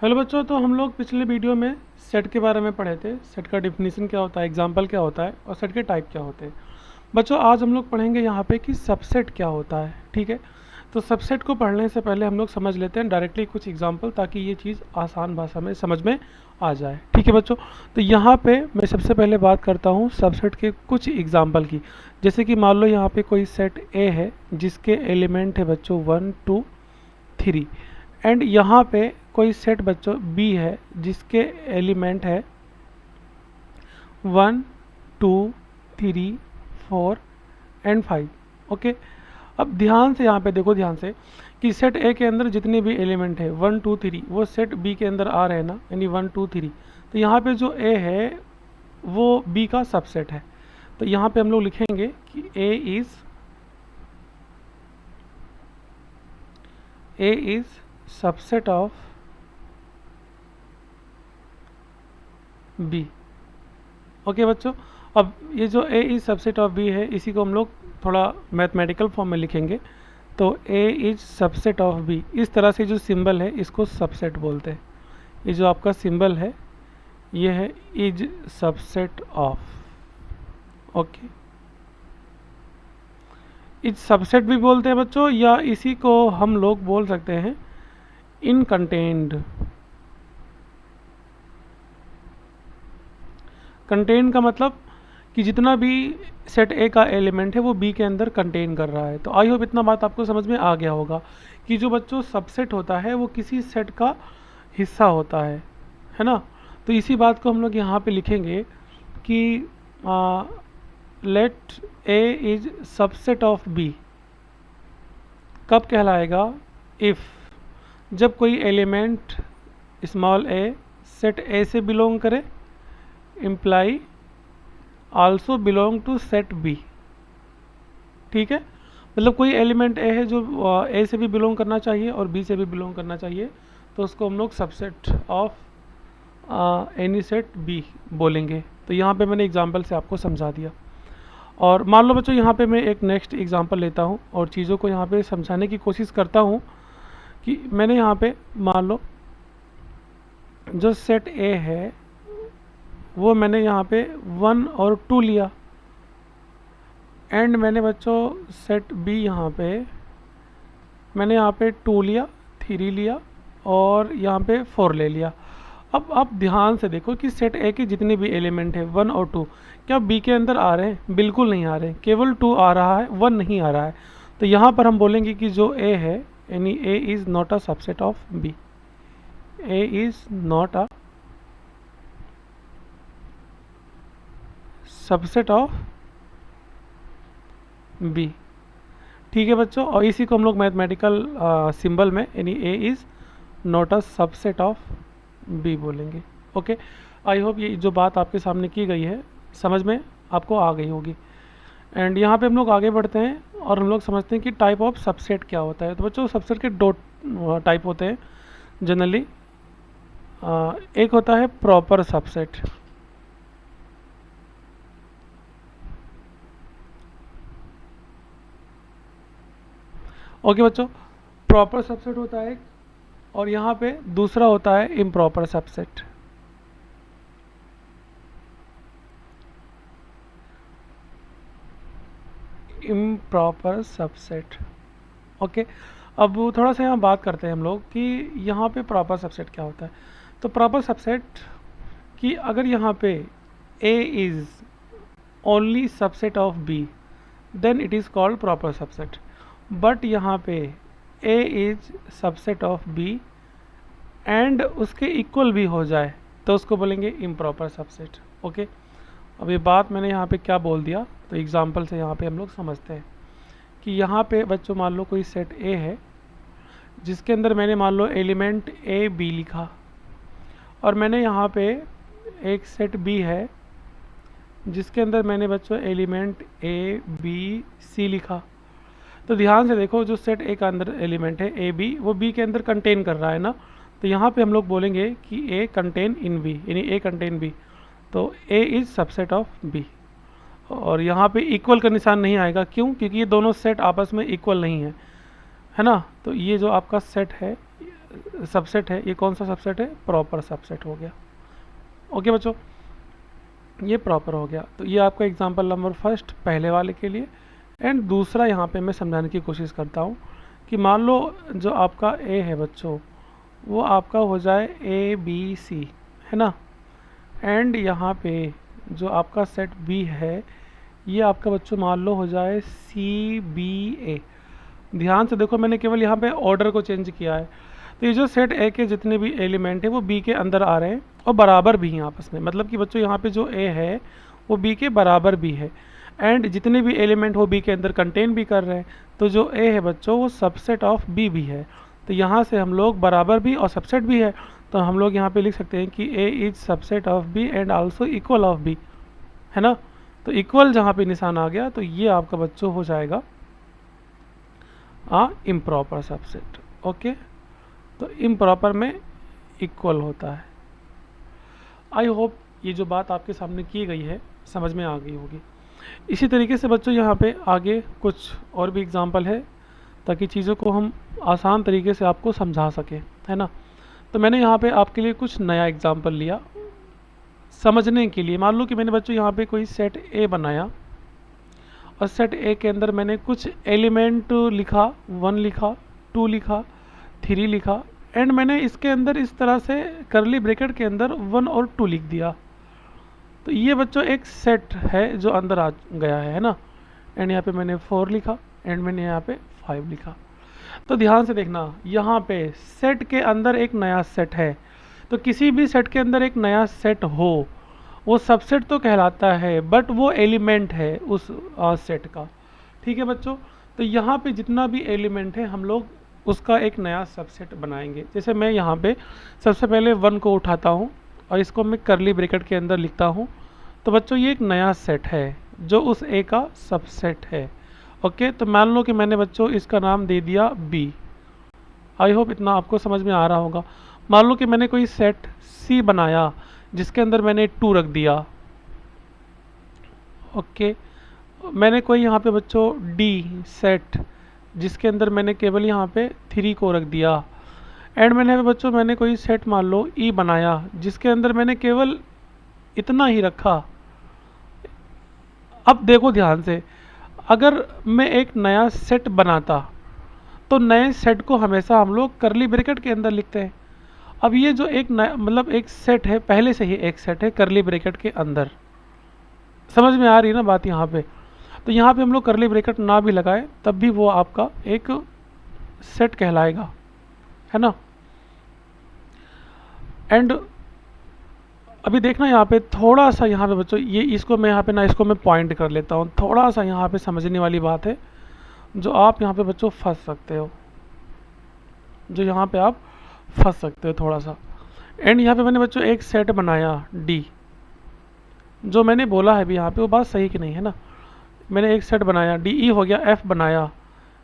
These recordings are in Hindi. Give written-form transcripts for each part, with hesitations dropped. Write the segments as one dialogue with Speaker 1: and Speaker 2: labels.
Speaker 1: हेलो बच्चों, तो हम लोग पिछले वीडियो में सेट के बारे में पढ़े थे। सेट का डिफिनीशन क्या होता है, एग्जाम्पल क्या होता है और सेट के टाइप क्या होते हैं। बच्चों आज हम लोग पढ़ेंगे यहाँ पे कि सबसेट क्या होता है। ठीक है, तो सबसेट को पढ़ने से पहले हम लोग समझ लेते हैं डायरेक्टली कुछ एग्जाम्पल, ताकि ये चीज़ आसान भाषा में समझ में आ जाए। ठीक है बच्चों, तो यहाँ पे मैं सबसे पहले बात करता हूँ सबसेट के कुछ एग्जाम्पल की। जैसे कि मान लो यहाँ पे कोई सेट ए है जिसके एलिमेंट है बच्चों 1 2 3, एंड यहाँ पे कोई सेट बच्चों बी है जिसके एलिमेंट है 1 2 3 4 एंड 5। ओके, अब ध्यान से यहाँ पे देखो, ध्यान से कि सेट ए के अंदर जितने भी एलिमेंट है 1 2 3 वो सेट बी के अंदर आ रहे हैं ना, यानी 1 2 3। तो यहाँ पे जो ए है वो बी का सबसेट है। तो यहाँ पे हम लोग लिखेंगे कि A is subset of B. Okay बच्चों, अब ये जो A is subset of B है, इसी को हम लोग थोड़ा मैथमेटिकल फॉर्म में लिखेंगे। तो ए इज सबसेट ऑफ बी, इस तरह से जो सिंबल है इसको सबसेट बोलते हैं। ये जो आपका सिंबल है ये है is subset of. Okay, is subset भी बोलते हैं बच्चों, या इसी को हम लोग बोल सकते हैं इन कंटेंड। कंटेन का मतलब कि जितना भी सेट ए का एलिमेंट है वो बी के अंदर कंटेन कर रहा है। तो आई होप इतना बात आपको समझ में आ गया होगा कि जो बच्चों सबसेट होता है वो किसी सेट का हिस्सा होता है ना। तो इसी बात को हम लोग यहाँ पे लिखेंगे कि let A is subset of B कब कहलाएगा, इफ़ जब कोई element small A set A से बिलोंग करे, imply also belong to set B. ठीक है, मतलब कोई एलिमेंट ए है जो ए से भी बिलोंग करना चाहिए और बी से भी बिलोंग करना चाहिए, तो उसको हम लोग subset of any set B बोलेंगे। तो यहाँ पे मैंने एग्जांपल से आपको समझा दिया। और मान लो बच्चों यहाँ पे मैं एक नेक्स्ट एग्जांपल लेता हूँ और चीज़ों को यहाँ पे समझाने की कोशिश करता हूँ कि मैंने यहाँ पे मान लो जो सेट ए है वो मैंने यहाँ पे 1 और 2 लिया, एंड मैंने बच्चों सेट बी यहाँ पे मैंने यहाँ पे 2 लिया, 3 लिया और यहाँ पे 4 ले लिया। अब आप ध्यान से देखो कि सेट ए के जितने भी एलिमेंट है 1 और 2 क्या बी के अंदर आ रहे हैं? बिल्कुल नहीं आ रहे हैं, केवल 2 आ रहा है, 1 नहीं आ रहा है। तो यहाँ पर हम बोलेंगे कि जो ए है यानी A is not a subset of B. A is not a subset of B. ठीक है बच्चों, और इसी को हम लोग मैथमेटिकल सिंबल में यानी A is not a subset of B बोलेंगे। ओके, आई होप ये जो बात आपके सामने की गई है समझ में आपको आ गई होगी। एंड यहाँ पे हम लोग आगे बढ़ते हैं और हम लोग समझते हैं कि टाइप ऑफ सबसेट क्या होता है। तो बच्चों सबसेट के दो टाइप होते हैं जनरली। एक होता है प्रॉपर सबसेट। ओके बच्चों, प्रॉपर सबसेट होता है, और यहाँ पे दूसरा होता है improper subset. Improper subset. Okay, अब थोड़ा सा यहाँ बात करते हैं हम लोग कि यहाँ पे प्रॉपर सबसेट क्या होता है। तो प्रॉपर सबसेट कि अगर यहाँ पे A is only subset of B then it is called proper subset. But यहाँ पे A is subset of B and उसके इक्वल भी हो जाए तो उसको बोलेंगे इम्प्रॉपर सबसेट। ओके, अब ये बात मैंने यहाँ पे क्या बोल दिया, तो एग्जांपल से यहाँ पे हम लोग समझते हैं कि यहाँ पे बच्चों मान लो कोई सेट A है जिसके अंदर मैंने मान लो एलिमेंट A B लिखा, और मैंने यहाँ पे एक सेट B है जिसके अंदर मैंने बच्चों एलिमेंट A B C लिखा। तो ध्यान से देखो, जो सेट A का अंदर एलिमेंट है A B वो B के अंदर कंटेन कर रहा है ना। तो यहाँ पे हम लोग बोलेंगे कि A कंटेन इन B, यानी A कंटेन B। तो A is subset of B। और यहाँ पे इक्वल का निशान नहीं आएगा, क्यों? क्योंकि ये दोनों सेट आपस में इक्वल नहीं है, है ना। तो ये जो आपका सेट है सबसेट है, ये कौन सा सबसेट है? प्रॉपर सबसेट हो गया। ओके बच्चों, ये प्रॉपर हो गया। तो ये आपका एग्जांपल नंबर फर्स्ट पहले वाले के लिए। एंड दूसरा यहाँ पे मैं समझाने की कोशिश करता हूँ कि मान लो जो आपका ए है बच्चों, वो आपका हो जाए ए बी सी, है ना। एंड यहाँ पे जो आपका सेट बी है, ये आपका बच्चों मान लो हो जाए सी बी ए। ध्यान से देखो, मैंने केवल यहाँ पे ऑर्डर को चेंज किया है। तो ये जो सेट ए के जितने भी एलिमेंट है वो बी के अंदर आ रहे हैं और बराबर भी हैं आपस में। मतलब कि बच्चों यहाँ पे जो ए है वो बी के बराबर भी है। एंड जितने भी एलिमेंट वो बी के अंदर कंटेन भी कर रहे हैं। तो जो ए है बच्चों वो सबसेट ऑफ बी भी है। तो यहाँ से हम लोग बराबर भी और सबसेट भी है, तो हम लोग यहाँ पे लिख सकते हैं कि A is subset of B and also equal of B, है ना। तो इक्वल जहाँ पे निशान आ गया तो ये आपका बच्चों हो जाएगा इम्प्रॉपर सबसेट। ओके, तो इम्प्रॉपर में इक्वल होता है। आई होप ये जो बात आपके सामने की गई है समझ में आ गई होगी। इसी तरीके से बच्चों यहाँ पे आगे कुछ और भी एग्जांपल है ताकि चीज़ों को हम आसान तरीके से आपको समझा सकें, है ना। तो मैंने यहाँ पे आपके लिए कुछ नया एग्जांपल लिया समझने के लिए। मान लो कि मैंने बच्चों यहाँ पे कोई सेट ए बनाया और सेट ए के अंदर मैंने कुछ एलिमेंट लिखा, 1 लिखा, 2 लिखा, 3 लिखा। एंड मैंने इसके अंदर इस तरह से करली ब्रैकेट के अंदर 1 और 2 लिख दिया। तो ये बच्चों एक सेट है जो अंदर आ गया है ना। एंड यहाँ पे मैंने 4 लिखा एंड मैंने यहाँ पे 5 लिखा। तो ध्यान से देखना, यहाँ पे सेट के अंदर एक नया सेट है। तो किसी भी सेट के अंदर एक नया सेट हो वो सबसेट तो कहलाता है, बट वो एलिमेंट है उस सेट का। ठीक है बच्चों, तो यहाँ पे जितना भी एलिमेंट है हम लोग उसका एक नया सबसेट बनाएंगे। जैसे मैं यहाँ पे सबसे पहले 1 को उठाता हूँ और इसको मैं करली ब्रैकेट के अंदर लिखता हूँ। तो बच्चों ये एक नया सेट है जो उस ए का सबसेट है। ओके, तो मान लो कि मैंने बच्चों इसका नाम दे दिया बी। आई होप इतना आपको समझ में आ रहा होगा। मान लो कि मैंने कोई सेट सी बनाया जिसके अंदर मैंने 2 रख दिया। ओके, मैंने कोई यहाँ पे बच्चों डी सेट जिसके अंदर मैंने केवल यहाँ पे 3 को रख दिया। एंड मैंने कोई सेट मान लो ई बनाया जिसके अंदर मैंने केवल इतना ही रखा। अब देखो ध्यान से, अगर मैं एक नया सेट बनाता तो नए सेट को हमेशा हम लोग करली ब्रैकेट के अंदर लिखते हैं। अब ये जो एक नया मतलब एक सेट है, पहले से ही एक सेट है करली ब्रैकेट के अंदर। समझ में आ रही है ना बात यहाँ पे। तो यहाँ पे हम लोग करली ब्रैकेट ना भी लगाए तब भी वो आपका एक सेट कहलाएगा, है ना। एंड अभी देखना यहाँ पे थोड़ा सा, यहाँ पे बच्चों ये इसको मैं यहाँ पे ना इसको मैं पॉइंट कर लेता हूँ। थोड़ा सा यहाँ पे समझने वाली बात है जो आप यहाँ पे बच्चों फंस सकते हो, जो यहाँ पे आप फंस सकते हो थोड़ा सा। एंड यहाँ पे मैंने बच्चों एक सेट बनाया डी, जो मैंने बोला है अभी यहाँ पे वो बात सही कि नहीं, है ना। मैंने एक सेट बनाया डी ई हो गया, एफ बनाया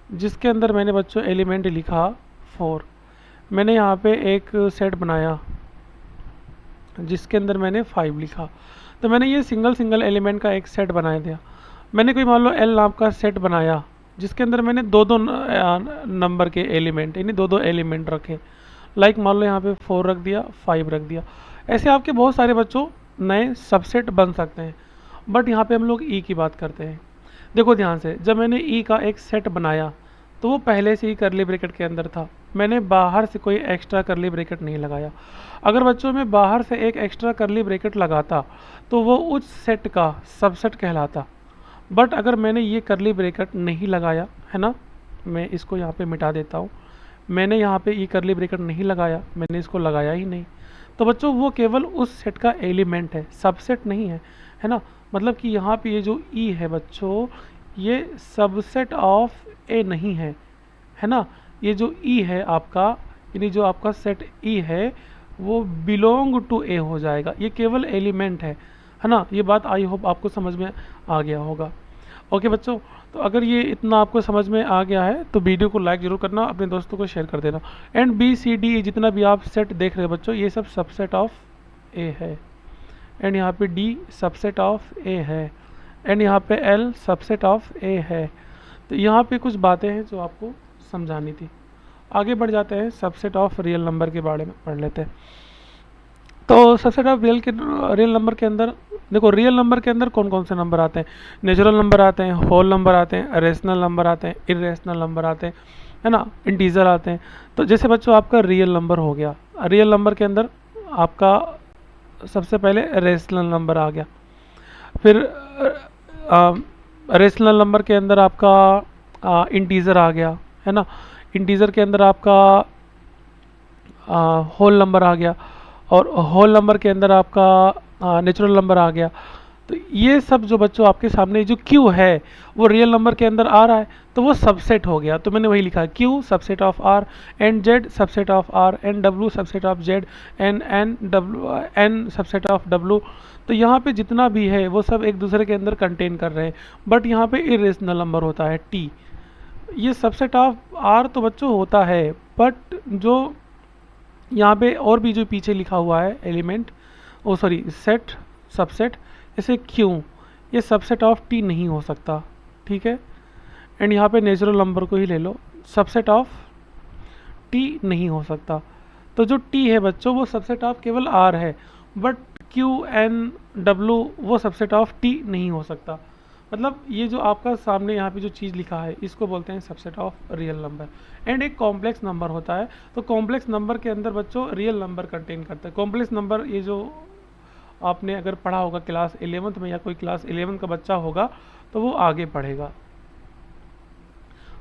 Speaker 1: जिसके अंदर मैंने बच्चों एलिमेंट लिखा 4। मैंने यहाँ पे एक सेट बनाया जिसके अंदर मैंने 5 लिखा। तो मैंने ये सिंगल एलिमेंट का एक सेट बना दिया। मैंने कोई मान लो एल नाम का सेट बनाया जिसके अंदर मैंने 2 नंबर के एलिमेंट यानी 2 एलिमेंट रखे। लाइक मान लो यहाँ पे 4 रख दिया, 5 रख दिया। ऐसे आपके बहुत सारे बच्चों नए सबसेट बन सकते हैं, बट यहाँ पे हम लोग ई की बात करते हैं। देखो ध्यान से, जब मैंने ई का एक सेट बनाया तो वो पहले से ही करली ब्रैकेट के अंदर था। मैंने बाहर से कोई एक्स्ट्रा करली ब्रैकेट नहीं लगाया। अगर बच्चों में बाहर से एक एक्स्ट्रा करली ब्रैकेट लगाता तो वो उस सेट का सबसेट कहलाता। बट अगर मैंने ये करली ब्रैकेट नहीं लगाया, है ना, मैं इसको यहाँ पे मिटा देता हूँ। मैंने यहाँ पे ये करली ब्रैकेट नहीं लगाया, मैंने इसको लगाया ही नहीं, तो बच्चों वो केवल उस सेट का एलिमेंट है, सबसेट नहीं है, है ना। मतलब कि यहाँ पे ये जो ई है बच्चों ये सबसेट ऑफ ए नहीं है, है ना। ये जो ई है आपका, यानी जो आपका सेट ई है वो बिलोंग टू ए हो जाएगा। ये केवल एलिमेंट है ना। ये बात आई होप आपको समझ में आ गया होगा। ओके बच्चों, तो अगर ये इतना आपको समझ में आ गया है तो वीडियो को लाइक जरूर करना, अपने दोस्तों को शेयर कर देना। एंड बी सी डी जितना भी आप सेट देख रहे हो बच्चों ये सब सबसेट ऑफ ए है। एंड यहाँ पे डी सबसेट ऑफ ए है। एंड यहाँ पे एल सबसेट ऑफ ए है। तो यहाँ पे कुछ बातें हैं जो आपको समझानी थी। आगे बढ़ जाते हैं, सबसेट ऑफ रियल नंबर के बारे में पढ़ लेते हैं। तो सबसेट ऑफ रियल नंबर के अंदर देखो, रियल नंबर के अंदर कौन कौन से नंबर आते हैं? नेचुरल नंबर आते हैं, होल नंबर आते हैं, रेशनल नंबर आते हैं, इरेशनल नंबर आते हैं, है ना, इंटीजर आते हैं। तो जैसे बच्चों आपका रियल नंबर हो गया, रियल नंबर के अंदर आपका सबसे पहले रेशनल नंबर आ गया। फिर रेशनल नंबर के अंदर आपका इंटीजर आ गया, है ना। इंटीजर के अंदर आपका होल नंबर आ गया, और होल नंबर के अंदर आपका नेचुरल नंबर आ गया। तो ये सब जो बच्चों आपके सामने जो क्यू है वो रियल नंबर के अंदर आ रहा है, तो वो सबसेट हो गया। तो मैंने वही लिखा, Q subset of R, and Z subset of R, and W subset of Z, N subset of W. तो यहाँ पे जितना भी है वो सब एक दूसरे के अंदर कंटेन कर रहे हैं, बट यहाँ पे इरेशनल नंबर होता है टी। ये सबसेट ऑफ आर तो बच्चों होता है, बट जो यहाँ पे और भी जो पीछे लिखा हुआ है एलिमेंट, ओ सॉरी सेट, सबसेट, जैसे क्यों, ये सबसेट ऑफ टी नहीं हो सकता, ठीक है। एंड यहाँ पे नेचुरल नंबर को ही ले लो, सबसेट ऑफ टी नहीं हो सकता। तो जो टी है बच्चों वो सबसेट ऑफ केवल आर है, बट क्यू एन डब्ल्यू वो सबसेट ऑफ टी नहीं हो सकता। मतलब ये जो आपका सामने यहाँ पे जो चीज़ लिखा है इसको बोलते हैं subset of real number. And एक कॉम्प्लेक्स नंबर होता है, तो कॉम्प्लेक्स नंबर के अंदर बच्चों रियल नंबर कंटेन करता है। कॉम्प्लेक्स नंबर ये जो आपने अगर पढ़ा होगा क्लास 11th में, या कोई क्लास 11 का बच्चा होगा तो वो आगे पढ़ेगा।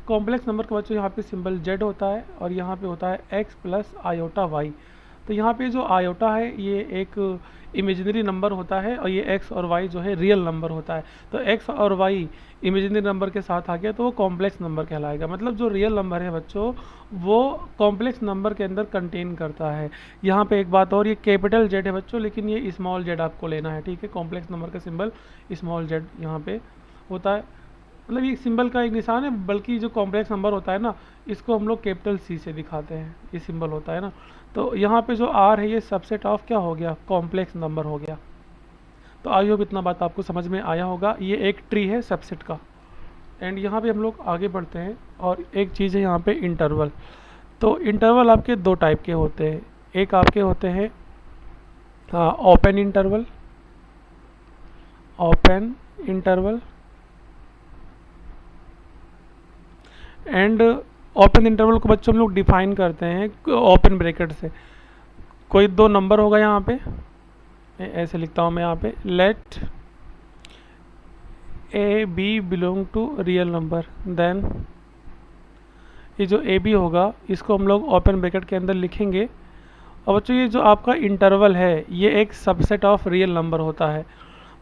Speaker 1: कॉम्प्लेक्स नंबर का बच्चों यहाँ पे सिंबल जेड होता है, और यहाँ पे होता है एक्स प्लस आयोटा वाई। तो यहाँ पे जो आयोटा है ये एक इमेजिनरी नंबर होता है, और ये एक्स और वाई जो है रियल नंबर होता है। तो एक्स और वाई इमेजिनरी नंबर के साथ आ गया तो वो कॉम्प्लेक्स नंबर कहलाएगा। मतलब जो रियल नंबर है बच्चों वो कॉम्प्लेक्स नंबर के अंदर कंटेन करता है। यहाँ पे एक बात और, ये कैपिटल जेड है बच्चों, लेकिन ये स्मॉल जेड आपको लेना है, ठीक है। कॉम्प्लेक्स नंबर का सिंबल स्मॉल जेड यहाँ पे होता है। मतलब ये सिंबल का एक निशान है, बल्कि जो कॉम्प्लेक्स नंबर होता है ना इसको हम लोग कैपिटल सी से दिखाते हैं, ये सिंबल होता है ना। तो यहाँ पे जो आर है ये सबसेट ऑफ क्या हो गया, कॉम्प्लेक्स नंबर हो गया। तो आई होप इतना बात आपको समझ में आया होगा। ये एक ट्री है सबसेट का। एंड यहाँ पे हम लोग आगे बढ़ते हैं, और एक चीज़ है यहाँ पे इंटरवल। तो इंटरवल आपके दो टाइप के होते हैं, एक आपके होते हैं open interval, open interval, and open interval को बच्चों हम लोग डिफाइन करते हैं ओपन ब्रैकेट से। कोई दो नंबर होगा यहाँ पे, ऐसे लिखता हूँ मैं यहाँ पे, let A B belong to real number, then ये जो ए बी होगा इसको हम लोग ओपन ब्रैकेट के अंदर लिखेंगे। और बच्चों ये जो आपका इंटरवल है ये एक सबसेट ऑफ रियल नंबर होता है।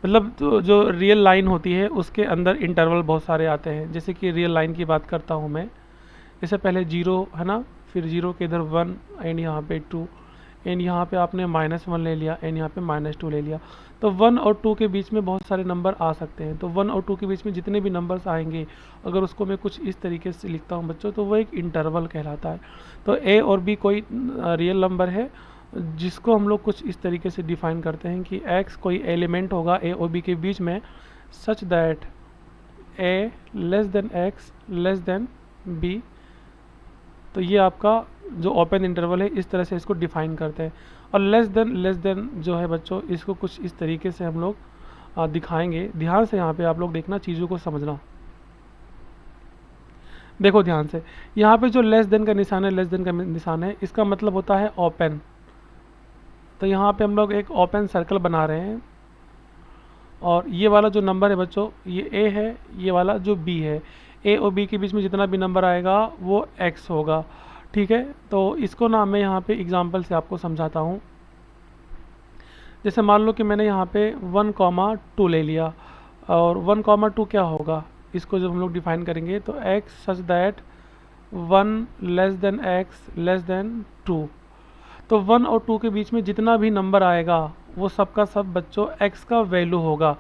Speaker 1: मतलब जो रियल लाइन होती है उसके अंदर इंटरवल बहुत सारे आते हैं। जैसे कि रियल लाइन की बात करता हूँ मैं, जैसे पहले जीरो है ना, फिर जीरो के इधर 1, एंड यहाँ पे 2, एंड यहाँ पे आपने -1 ले लिया, एंड यहाँ पे -2 ले लिया। तो 1 और 2 के बीच में बहुत सारे नंबर आ सकते हैं। तो 1 और 2 के बीच में जितने भी नंबर्स आएंगे, अगर उसको मैं कुछ इस तरीके से लिखता हूँ बच्चों, तो वो एक इंटरवल कहलाता है। तो ए और बी कोई रियल नंबर है जिसको हम लोग कुछ इस तरीके से डिफाइन करते हैं कि x कोई एलिमेंट होगा ए और बी के बीच में, such that a less than x less than b। तो ये आपका जो ओपन इंटरवल है इस तरह से इसको डिफाइन करते हैं। और लेस देन जो है बच्चों इसको कुछ इस तरीके से हम लोग दिखाएंगे। ध्यान से यहाँ पे आप लोग देखना, चीज़ों को समझना। देखो ध्यान से, यहाँ पे जो लेस देन का निशान है, लेस देन का निशान है, इसका मतलब होता है ओपन। तो यहाँ पे हम लोग एक ओपन सर्कल बना रहे हैं, और ये वाला जो नंबर है बच्चों ये a है, ये वाला जो b है, a और b के बीच में जितना भी नंबर आएगा वो x होगा, ठीक है। तो इसको ना मैं यहाँ पे एग्जांपल से आपको समझाता हूँ। जैसे मान लो कि मैंने यहाँ पे 1,2 ले लिया, और 1,2 क्या होगा, इसको जब हम लोग डिफाइन करेंगे तो x such that 1 less then x less than 2। तो 1 और 2 के बीच में जितना भी नंबर आएगा वो सब का सब बच्चों x का वैल्यू होगा,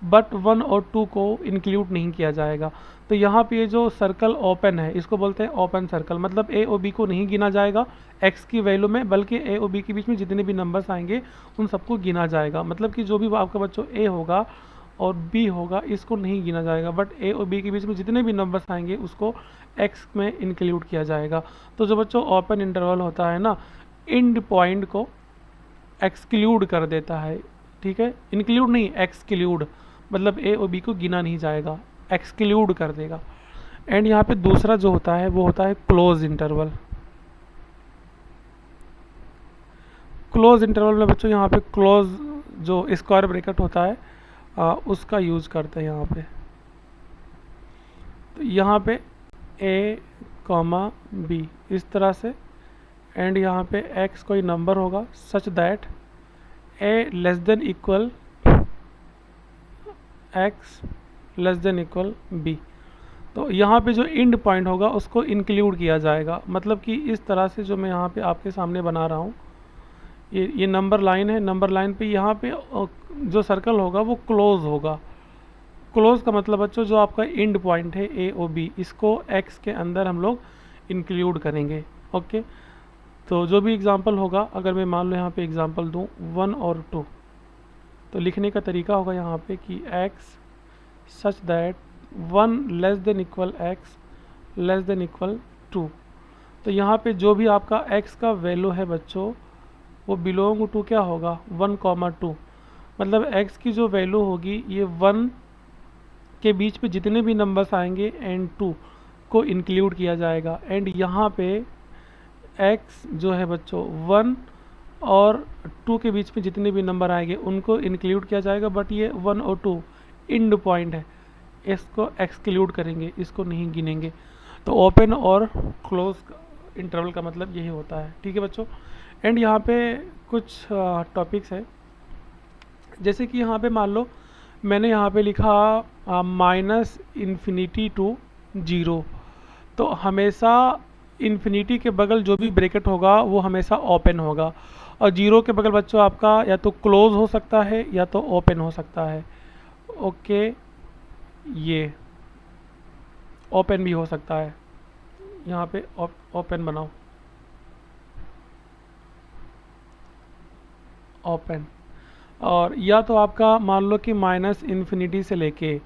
Speaker 1: बट 1 और 2 को इंक्लूड नहीं किया जाएगा। तो यहाँ पे ये जो सर्कल ओपन है इसको बोलते हैं ओपन सर्कल। मतलब a और b को नहीं गिना जाएगा x की वैल्यू में, बल्कि a और b के बीच में जितने भी नंबर्स आएंगे उन सबको गिना जाएगा। मतलब कि जो भी आपका बच्चों a होगा और b होगा इसको नहीं गिना जाएगा, बट a और b के बीच में जितने भी नंबर्स आएंगे उसको एक्स में इंक्लूड किया जाएगा। तो जो बच्चों ओपन इंटरवल होता है ना, एंड पॉइंट को एक्सक्लूड कर देता है, ठीक है, इंक्लूड नहीं, एक्सक्लूड, मतलब ए और बी को गिना नहीं जाएगा, एक्सक्लूड कर देगा। एंड यहाँ पे दूसरा जो होता है वो होता है क्लोज इंटरवल। क्लोज इंटरवल में बच्चों यहाँ पे क्लोज जो स्क्वायर ब्रैकेट होता है उसका यूज करते हैं यहाँ पे। तो यहाँ पे ए कॉमा बी इस तरह से, एंड यहाँ पे एक्स कोई नंबर होगा such that A less than equal X less than equal B. तो यहाँ पे जो एंड पॉइंट होगा उसको इंक्लूड किया जाएगा, मतलब कि इस तरह से जो मैं यहाँ पे आपके सामने बना रहा हूँ, ये नंबर लाइन है, नंबर लाइन पे यहाँ पे जो सर्कल होगा वो क्लोज होगा। क्लोज का मतलब बच्चों जो आपका एंड पॉइंट है ए और बी, इसको एक्स के अंदर हम लोग इंक्लूड करेंगे। ओके, तो जो भी एग्जांपल होगा, अगर मैं मान लो यहाँ पे एग्जांपल दूँ 1 और 2, तो लिखने का तरीका होगा यहाँ पे कि x such that 1 less than equal X less than equal 2। तो यहाँ पे जो भी आपका x का वैल्यू है बच्चों वो बिलोंग टू क्या होगा 1,2, मतलब x की जो वैल्यू होगी ये 1 के बीच पे जितने भी नंबर्स आएंगे एंड 2 को इंक्लूड किया जाएगा। एंड यहाँ पे x जो है बच्चों 1 और 2 के बीच में जितने भी नंबर आएंगे उनको इंक्लूड किया जाएगा, बट ये 1 और 2 एंड पॉइंट है, इसको एक्सक्लूड करेंगे, इसको नहीं गिनेंगे। तो ओपन और क्लोज इंटरवल का मतलब यही होता है, ठीक है बच्चों। एंड यहाँ पे कुछ टॉपिक्स है, जैसे कि यहाँ पे मान लो मैंने यहाँ पे लिखा माइनस इन्फिनिटी टू 0, तो हमेशा इन्फिनिटी के बगल जो भी ब्रैकेट होगा वो हमेशा ओपन होगा, और 0 के बगल बच्चों आपका या तो क्लोज हो सकता है या तो ओपन हो सकता है। ओके, ये ओपन भी हो सकता है, यहाँ पे ओपन बनाओ, ओपन। और या तो आपका मान लो कि माइनस इन्फिनिटी से लेके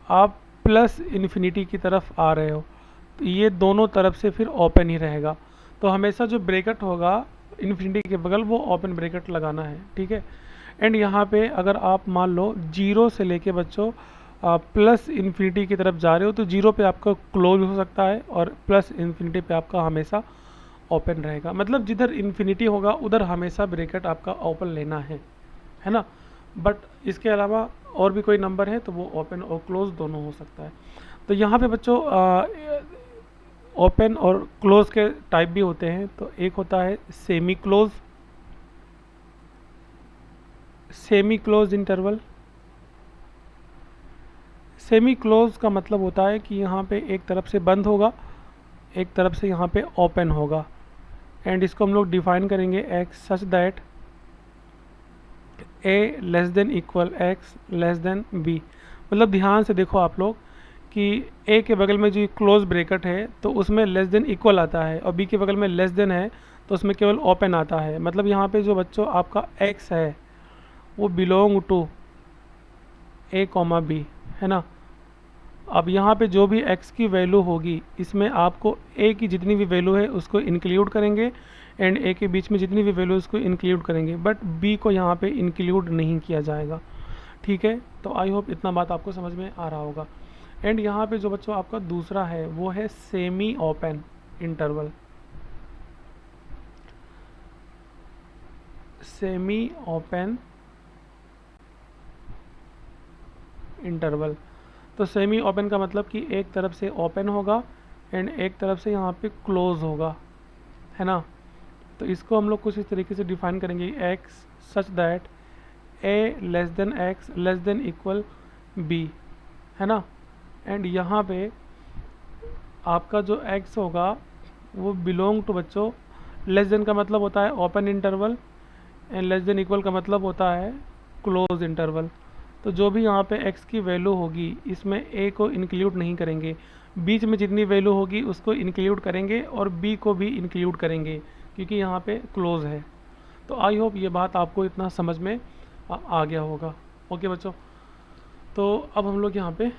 Speaker 1: आप प्लस इन्फिनिटी की तरफ आ रहे हो, तो ये दोनों तरफ से फिर ओपन ही रहेगा। तो हमेशा जो ब्रैकेट होगा इन्फिनिटी के बगल वो ओपन ब्रैकेट लगाना है, ठीक है। एंड यहाँ पे अगर आप मान लो 0 से लेके बच्चों प्लस इन्फिनिटी की तरफ जा रहे हो, तो 0 पे आपका क्लोज हो सकता है और प्लस इन्फिनिटी पे आपका हमेशा ओपन रहेगा, मतलब जिधर इन्फिनिटी होगा उधर हमेशा ब्रैकेट आपका ओपन लेना है ना। बट इसके अलावा और भी कोई नंबर है तो वो ओपन और क्लोज दोनों हो सकता है। तो यहाँ पे बच्चों ओपन और क्लोज के टाइप भी होते हैं, तो एक होता है semi close, semi close interval. Semi close का मतलब होता है कि यहाँ पे एक तरफ से बंद होगा, एक तरफ से यहाँ पे ओपन होगा, एंड इसको हम लोग डिफाइन करेंगे x such that a less than equal x less than b। मतलब ध्यान से देखो आप लोग कि a के बगल में जो क्लोज ब्रैकेट है तो उसमें लेस देन इक्वल आता है, और b के बगल में लेस देन है तो उसमें केवल ओपन आता है। मतलब यहाँ पे जो बच्चों आपका x है वो belong to a comma b, है ना। अब यहाँ पे जो भी x की वैल्यू होगी इसमें आपको a की जितनी भी वैल्यू है उसको इंक्लूड करेंगे, एंड a के बीच में जितनी भी वैल्यू उसको इंक्लूड करेंगे, बट b को यहाँ पे इंक्लूड नहीं किया जाएगा, ठीक है। तो आई होप इतना बात आपको समझ में आ रहा होगा। एंड यहाँ पे जो बच्चों आपका दूसरा है वो है semi open interval. Semi open interval, तो सेमी ओपन का मतलब कि एक तरफ से ओपन होगा एंड एक तरफ से यहाँ पे क्लोज होगा, है ना। तो इसको हम लोग कुछ इस तरीके से डिफाइन करेंगे x such that a less than x less than equal b, है ना। एंड यहाँ पे आपका जो x होगा वो बिलोंग टू बच्चों, लेस देन का मतलब होता है open interval and less than equal का मतलब होता है क्लोज इंटरवल। तो जो भी यहाँ पे x की वैल्यू होगी इसमें a को इंक्लूड नहीं करेंगे, बीच में जितनी वैल्यू होगी उसको इंक्लूड करेंगे और b को भी इंक्लूड करेंगे क्योंकि यहाँ पे क्लोज है। तो आई होप ये बात आपको इतना समझ में आ गया होगा। ओके बच्चों, तो अब हम लोग यहाँ पे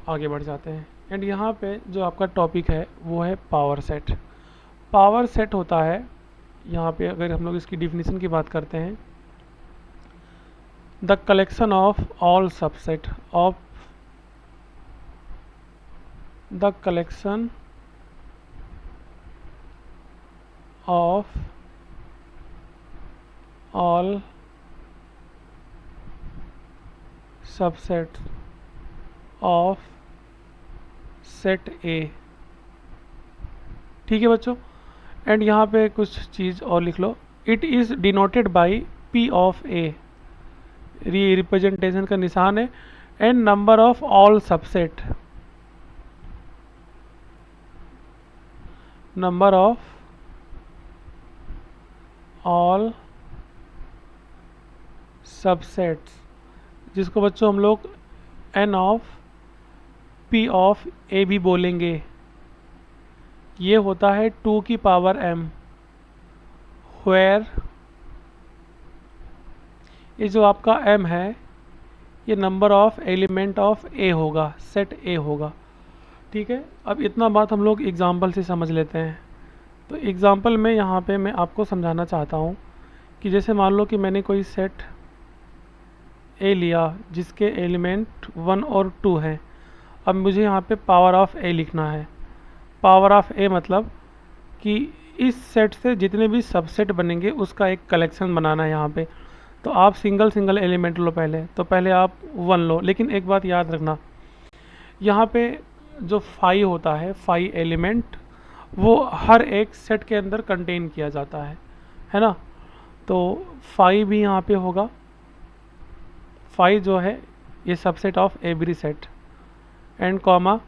Speaker 1: आगे बढ़ जाते हैं। एंड यहाँ पे जो आपका टॉपिक है वो है पावर सेट। पावर सेट होता है, यहाँ पे अगर हम लोग इसकी डिफिनीशन की बात करते हैं, the collection of all subset of the collection of all subset of set ए। ठीक है बच्चों, एंड यहाँ पे कुछ चीज़ और लिख लो। It is denoted by P of A, representation का निशान है, and number of all subset, number of all subsets, जिसको बच्चों हम लोग N of P of A भी बोलेंगे। ये होता है 2 की पावर m, वेयर ये जो आपका m है ये नंबर ऑफ एलिमेंट ऑफ ए होगा, सेट ए होगा। ठीक है, अब इतना बात हम लोग एग्जाम्पल से समझ लेते हैं। तो एग्जाम्पल में यहाँ पे मैं आपको समझाना चाहता हूँ कि जैसे मान लो कि मैंने कोई सेट ए लिया जिसके एलिमेंट 1 और 2 हैं। अब मुझे यहाँ पे पावर ऑफ ए लिखना है। पावर ऑफ ए मतलब कि इस सेट से जितने भी सबसेट बनेंगे उसका एक कलेक्शन बनाना है यहाँ पे। तो आप सिंगल सिंगल एलिमेंट लो पहले, तो पहले आप 1 लो, लेकिन एक बात याद रखना, यहाँ पे जो 5 होता है, 5 एलिमेंट, वो हर एक सेट के अंदर कंटेन किया जाता है ना। तो 5 भी यहाँ पे होगा। 5 जो है ये subset of every set, and comma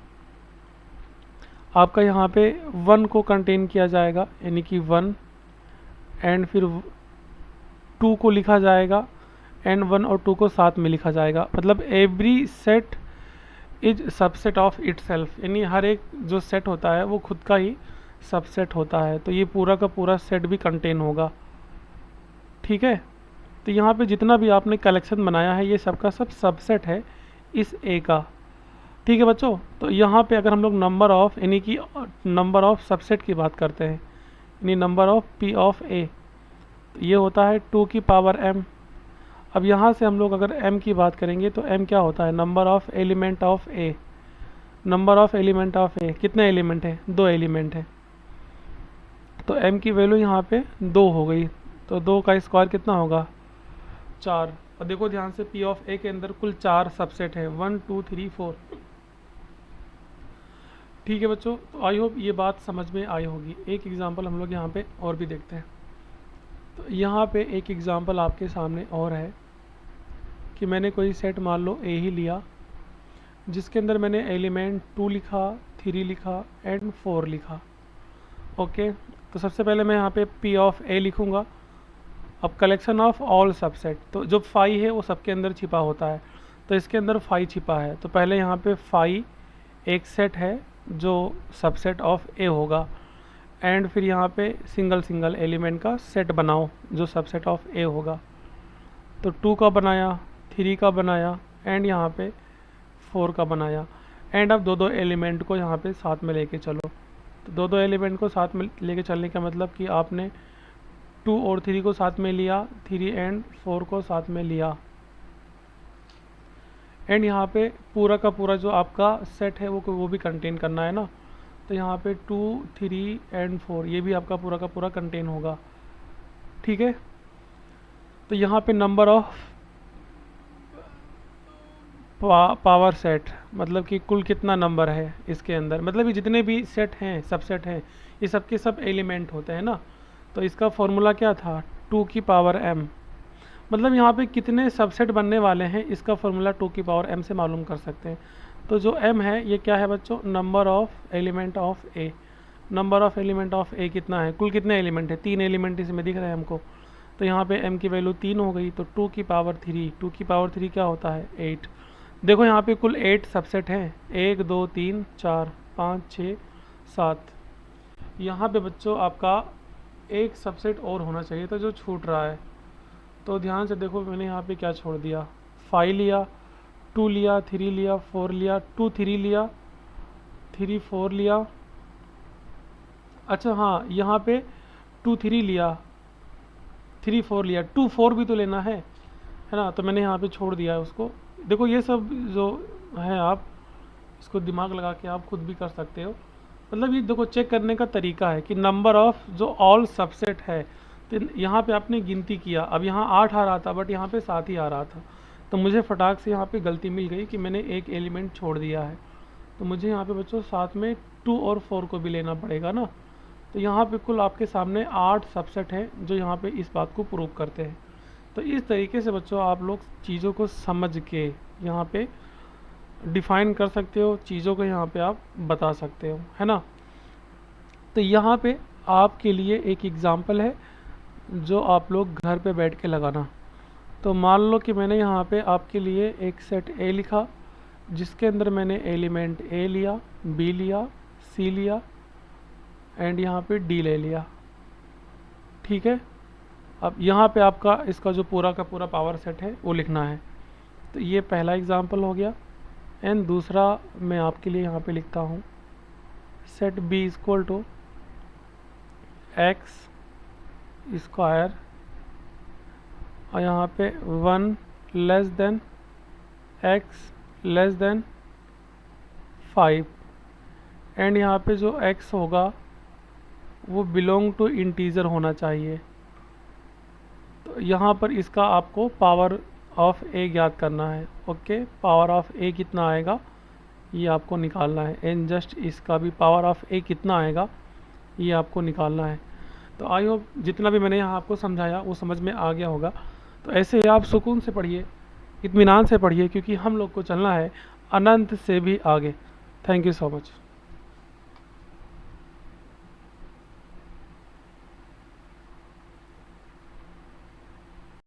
Speaker 1: आपका यहाँ पे 1 को कंटेन किया जाएगा, यानी कि 1, एंड फिर 2 को लिखा जाएगा, एंड 1 और 2 को साथ में लिखा जाएगा। मतलब every set is subset of itself, यानी हर एक जो सेट होता है वो खुद का ही सबसेट होता है। तो ये पूरा का पूरा सेट भी कंटेन होगा। ठीक है, तो यहाँ पे जितना भी आपने कलेक्शन बनाया है ये सबका सब सबसेट है इस ए का। ठीक है बच्चों, तो यहाँ पे अगर हम लोग नंबर ऑफ, यानी कि नंबर ऑफ सबसेट की बात करते हैं, यानी नंबर ऑफ पी ऑफ ए, तो ये होता है 2 की पावर m। अब यहाँ से हम लोग अगर m की बात करेंगे तो m क्या होता है, number of element of A. Number of element of A, कितने एलिमेंट है, 2 एलिमेंट है, तो m की वैल्यू यहाँ पे 2 हो गई। तो 2 का स्क्वायर कितना होगा, 4। और देखो ध्यान से पी ऑफ ए के अंदर कुल 4 सबसेट है, 1 2 3 4। ठीक है बच्चों, तो आई होप ये बात समझ में आई होगी। एक एग्जांपल हम लोग यहाँ पे और भी देखते हैं। तो यहाँ पे एक एग्जांपल आपके सामने और है कि मैंने कोई सेट मान लो ए ही लिया जिसके अंदर मैंने एलिमेंट 2 लिखा, 3 लिखा एंड 4 लिखा। ओके, तो सबसे पहले मैं यहाँ पे पी ऑफ ए लिखूँगा। अब कलेक्शन ऑफ ऑल सबसेट, तो जो 5 है वो सबके अंदर छिपा होता है, तो इसके अंदर 5 छिपा है। तो पहले यहाँ पे 5 एक सेट है जो सबसेट ऑफ ए होगा, एंड फिर यहाँ पे सिंगल सिंगल एलिमेंट का सेट बनाओ जो सबसेट ऑफ ए होगा। तो 2 का बनाया, 3 का बनाया, एंड यहाँ पे 4 का बनाया, एंड अब दो एलिमेंट को यहाँ पे साथ में लेके चलो। तो दो एलिमेंट को साथ में लेके चलने का मतलब कि आपने 2 और 3 को साथ में लिया, 3 एंड 4 को साथ में लिया, एंड यहाँ पे पूरा का पूरा जो आपका सेट है वो भी कंटेन करना है ना। तो यहाँ पे 2 3 एंड 4 ये भी आपका पूरा का पूरा कंटेन होगा। ठीक है, तो यहाँ पे नंबर ऑफ पावर सेट मतलब कि कुल कितना नंबर है इसके अंदर, मतलब ये जितने भी सेट हैं, सबसेट हैं, ये सब के सब एलिमेंट होते हैं ना। तो इसका फॉर्मूला क्या था, 2 की पावर m, मतलब यहाँ पे कितने सबसेट बनने वाले हैं इसका फॉर्मूला 2 की पावर m से मालूम कर सकते हैं। तो जो m है ये क्या है बच्चों, number of element of a। Number of element of a कितना है, कुल कितने एलिमेंट है, 3 एलिमेंट इसमें दिख रहे हैं हमको। तो यहाँ पे m की वैल्यू 3 हो गई, तो 2 की पावर 3, 2 की पावर 3 क्या होता है, 8। देखो यहाँ पे कुल 8 सबसेट हैं, 1 2 3 4 5 6 7। यहाँ पे बच्चों आपका एक सबसेट और होना चाहिए था जो छूट रहा है। तो ध्यान से देखो मैंने यहाँ पे क्या छोड़ दिया, 5 लिया, 2 लिया, 3 लिया, 4 लिया, 2 3 लिया, 3 4 लिया। अच्छा हाँ, यहाँ पे 2 3 लिया, 3 4 लिया, 2 4 भी तो लेना है ना, तो मैंने यहाँ पे छोड़ दिया है उसको। देखो ये सब जो है आप इसको दिमाग लगा के आप खुद भी कर सकते हो। मतलब ये देखो चेक करने का तरीका है कि नंबर ऑफ जो ऑल सबसेट है, तो यहाँ पे आपने गिनती किया, अब यहाँ 8 आ रहा था बट यहाँ पे 7 ही आ रहा था, तो मुझे फटाक से यहाँ पे गलती मिल गई कि मैंने एक एलिमेंट छोड़ दिया है। तो मुझे यहाँ पे बच्चों साथ में 2 और 4 को भी लेना पड़ेगा ना। तो यहाँ पे कुल आपके सामने 8 सबसेट हैं जो यहाँ पे इस बात को प्रूव करते हैं। तो इस तरीके से बच्चों आप लोग चीज़ों को समझ के यहाँ पे डिफाइन कर सकते हो, चीज़ों को यहाँ पे आप बता सकते हो, है ना। तो यहाँ पे आपके लिए एक एग्ज़ाम्पल है जो आप लोग घर पे बैठ के लगाना। तो मान लो कि मैंने यहाँ पे आपके लिए एक सेट ए लिखा जिसके अंदर मैंने एलिमेंट ए लिया, बी लिया, सी लिया एंड यहाँ पे डी ले लिया, ठीक है। अब यहाँ पे आपका इसका जो पूरा का पूरा पावर सेट है वो लिखना है। तो ये पहला एग्जांपल हो गया। एंड दूसरा मैं आपके लिए यहाँ पे लिखता हूँ set B equal to X square और यहाँ पे 1 less than X less than 5 and यहाँ पे जो x होगा वो बिलोंग टू इंटीजर होना चाहिए। तो यहाँ पर इसका आपको पावर ऑफ ए ज्ञात करना है। ओके, पावर ऑफ ए कितना आएगा ये आपको निकालना है। एंड जस्ट इसका भी पावर ऑफ ए कितना आएगा ये आपको निकालना है। तो आई होप जितना भी मैंने यहाँ आपको समझाया वो समझ में आ गया होगा। तो ऐसे ही आप सुकून से पढ़िए, इत्मीनान से पढ़िए, क्योंकि हम लोग को चलना है अनंत से भी आगे। Thank you so much.